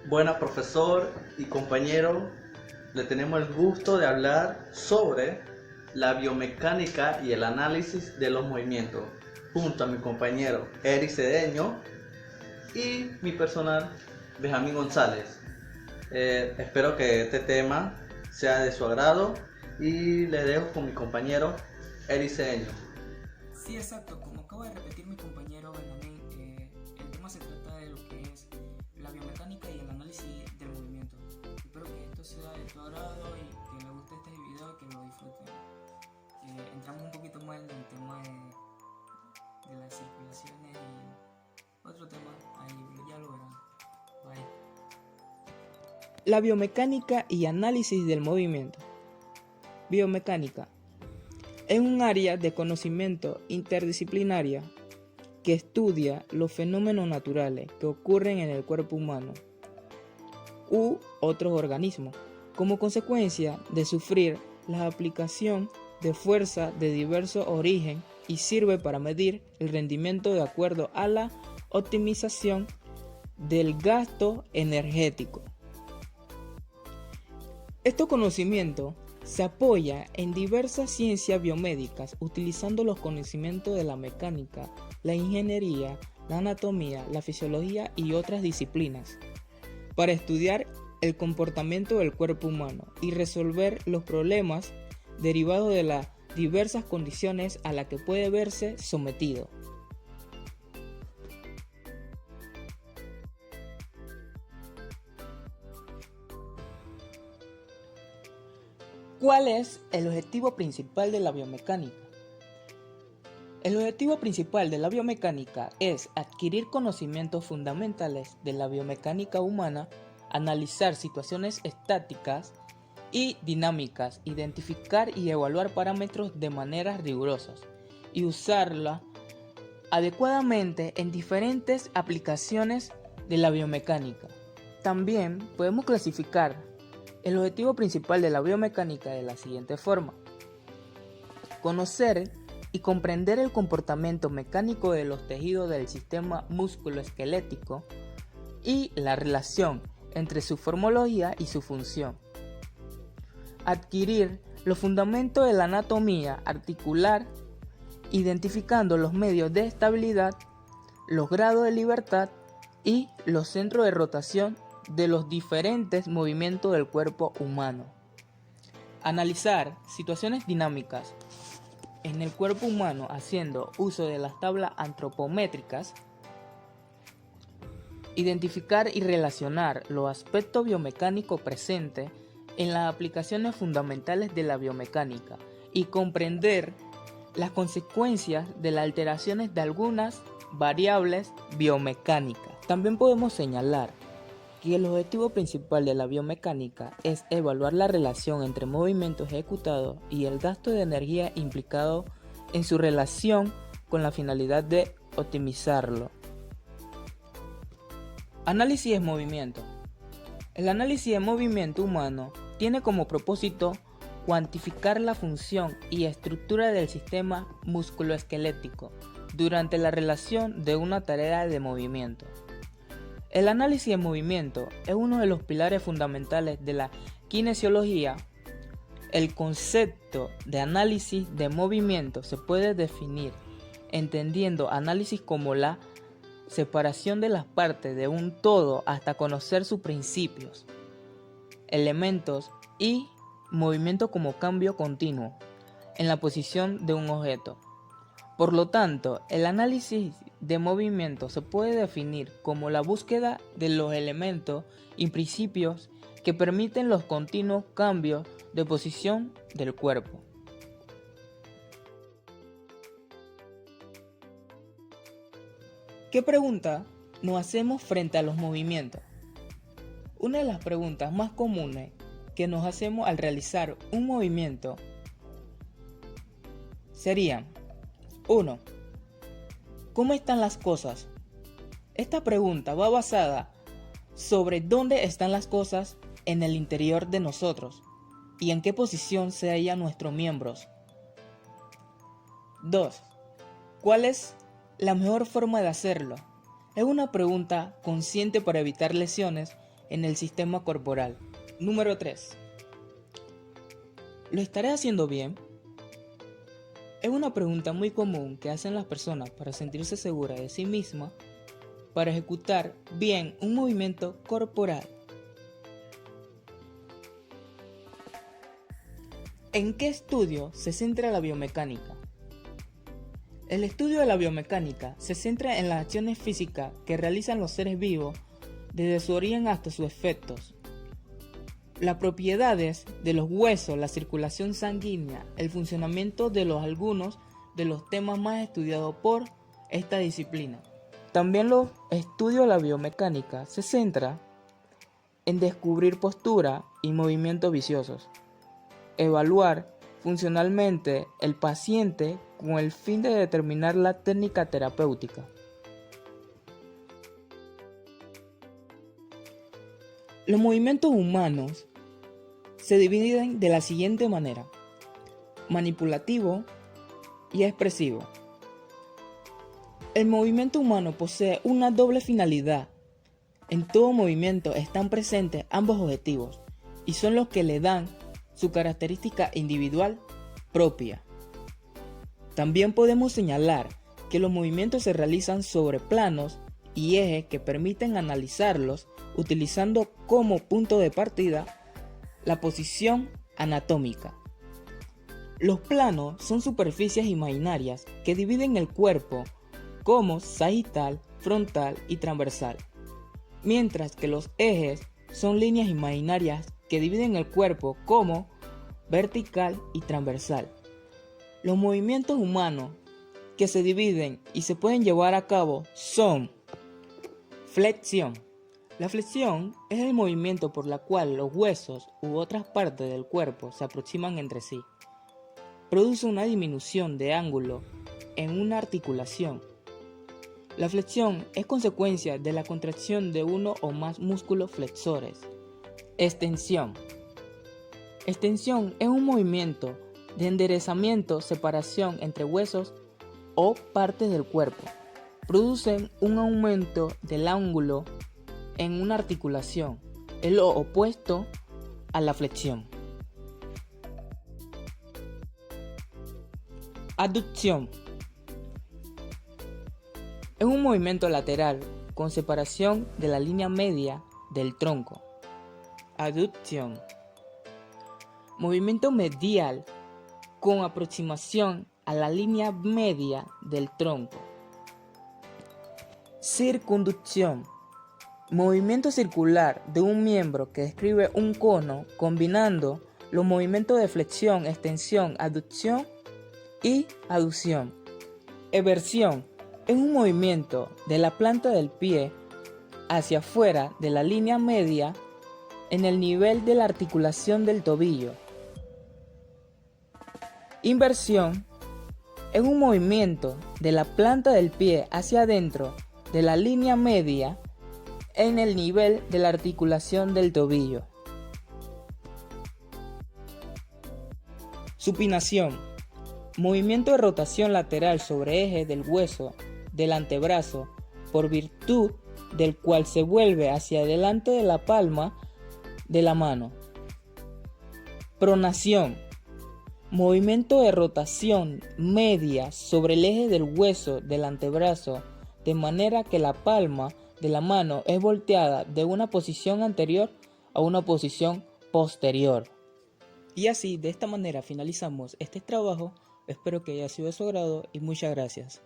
Buenas, profesor y compañero, le tenemos el gusto de hablar sobre la biomecánica y el análisis de los movimientos, junto a mi compañero Eric Cedeño y mi personal Benjamín González. Espero que este tema sea de su agrado y le dejo con mi compañero Eric Cedeño. Sí, exacto. Como acaba de repetir mi compañero Benjamín, el tema se trata de lo que es la biomecánica y el análisis del movimiento. Espero que esto sea de tu agrado y que le guste este video y que lo disfruten. Entramos un poquito más en el tema de las circulaciones y otro tema, ahí ya lo verán. Bye. La biomecánica y análisis del movimiento. Biomecánica es un área de conocimiento interdisciplinaria que estudia los fenómenos naturales que ocurren en el cuerpo humano u otros organismos como consecuencia de sufrir la aplicación de fuerza de diverso origen y sirve para medir el rendimiento de acuerdo a la optimización del gasto energético. Este conocimiento se apoya en diversas ciencias biomédicas utilizando los conocimientos de la mecánica, la ingeniería, la anatomía, la fisiología y otras disciplinas para estudiar el comportamiento del cuerpo humano y resolver los problemas derivados de las diversas condiciones a las que puede verse sometido. ¿Cuál es el objetivo principal de la biomecánica? El objetivo principal de la biomecánica es adquirir conocimientos fundamentales de la biomecánica humana, analizar situaciones estáticas y dinámicas, identificar y evaluar parámetros de manera rigurosa y usarla adecuadamente en diferentes aplicaciones de la biomecánica. También podemos clasificar el objetivo principal de la biomecánica de la siguiente forma: conocer y comprender el comportamiento mecánico de los tejidos del sistema músculo-esquelético y la relación entre su formología y su función. Adquirir los fundamentos de la anatomía articular, identificando los medios de estabilidad, los grados de libertad y los centros de rotación de los diferentes movimientos del cuerpo humano. Analizar situaciones dinámicas en el cuerpo humano haciendo uso de las tablas antropométricas. Identificar y relacionar los aspectos biomecánicos presentes en las aplicaciones fundamentales de la biomecánica y comprender las consecuencias de las alteraciones de algunas variables biomecánicas. También podemos señalar que el objetivo principal de la biomecánica es evaluar la relación entre movimiento ejecutado y el gasto de energía implicado en su relación con la finalidad de optimizarlo. Análisis de movimiento. El análisis de movimiento humano tiene como propósito cuantificar la función y estructura del sistema musculoesquelético durante la realización de una tarea de movimiento. El análisis de movimiento es uno de los pilares fundamentales de la kinesiología. El concepto de análisis de movimiento se puede definir entendiendo análisis como la separación de las partes de un todo hasta conocer sus principios, elementos y movimiento como cambio continuo en la posición de un objeto. Por lo tanto, el análisis de movimiento se puede definir como la búsqueda de los elementos y principios que permiten los continuos cambios de posición del cuerpo. ¿Qué pregunta nos hacemos frente a los movimientos? Una de las preguntas más comunes que nos hacemos al realizar un movimiento serían: 1. ¿Cómo están las cosas? Esta pregunta va basada sobre dónde están las cosas en el interior de nosotros y en qué posición se hallan nuestros miembros. 2. ¿Cuál es la mejor forma de hacerlo? Es una pregunta consciente para evitar lesiones en el sistema corporal. Número 3. ¿Lo estaré haciendo bien? Es una pregunta muy común que hacen las personas para sentirse seguras de sí mismas para ejecutar bien un movimiento corporal. ¿En qué estudio se centra la biomecánica? El estudio de la biomecánica se centra en las acciones físicas que realizan los seres vivos desde su origen hasta sus efectos. Las propiedades de los huesos, la circulación sanguínea, el funcionamiento de algunos de los temas más estudiados por esta disciplina. También los estudios de la biomecánica se centra en descubrir postura y movimientos viciosos, evaluar funcionalmente el paciente con el fin de determinar la técnica terapéutica. Los movimientos humanos se dividen de la siguiente manera: manipulativo y expresivo. El movimiento humano posee una doble finalidad. En todo movimiento están presentes ambos objetivos y son los que le dan su característica individual propia. También podemos señalar que los movimientos se realizan sobre planos y ejes que permiten analizarlos utilizando como punto de partida la posición anatómica. Los planos son superficies imaginarias que dividen el cuerpo como sagital, frontal y transversal, mientras que los ejes son líneas imaginarias que dividen el cuerpo como vertical y transversal. Los movimientos humanos que se dividen y se pueden llevar a cabo son flexión. La flexión es el movimiento por la cual los huesos u otras partes del cuerpo se aproximan entre sí. Produce una disminución de ángulo en una articulación. La flexión es consecuencia de la contracción de uno o más músculos flexores. Extensión. Extensión es un movimiento de enderezamiento, separación entre huesos o partes del cuerpo. Producen un aumento del ángulo en una articulación, es lo opuesto a la flexión. Aducción. Es un movimiento lateral con separación de la línea media del tronco. Aducción. Movimiento medial con aproximación a la línea media del tronco. Circunducción. Movimiento circular de un miembro que describe un cono combinando los movimientos de flexión, extensión, aducción y aducción. Eversión es un movimiento de la planta del pie hacia afuera de la línea media en el nivel de la articulación del tobillo. Inversión es un movimiento de la planta del pie hacia adentro de la línea media en el nivel de la articulación del tobillo. Supinación. Movimiento de rotación lateral sobre eje del hueso del antebrazo, por virtud del cual se vuelve hacia adelante de la palma de la mano. Pronación. Movimiento de rotación media sobre el eje del hueso del antebrazo, de manera que la palma de la mano es volteada de una posición anterior a una posición posterior. Y así, de esta manera finalizamos este trabajo. Espero que haya sido de su agrado y muchas gracias.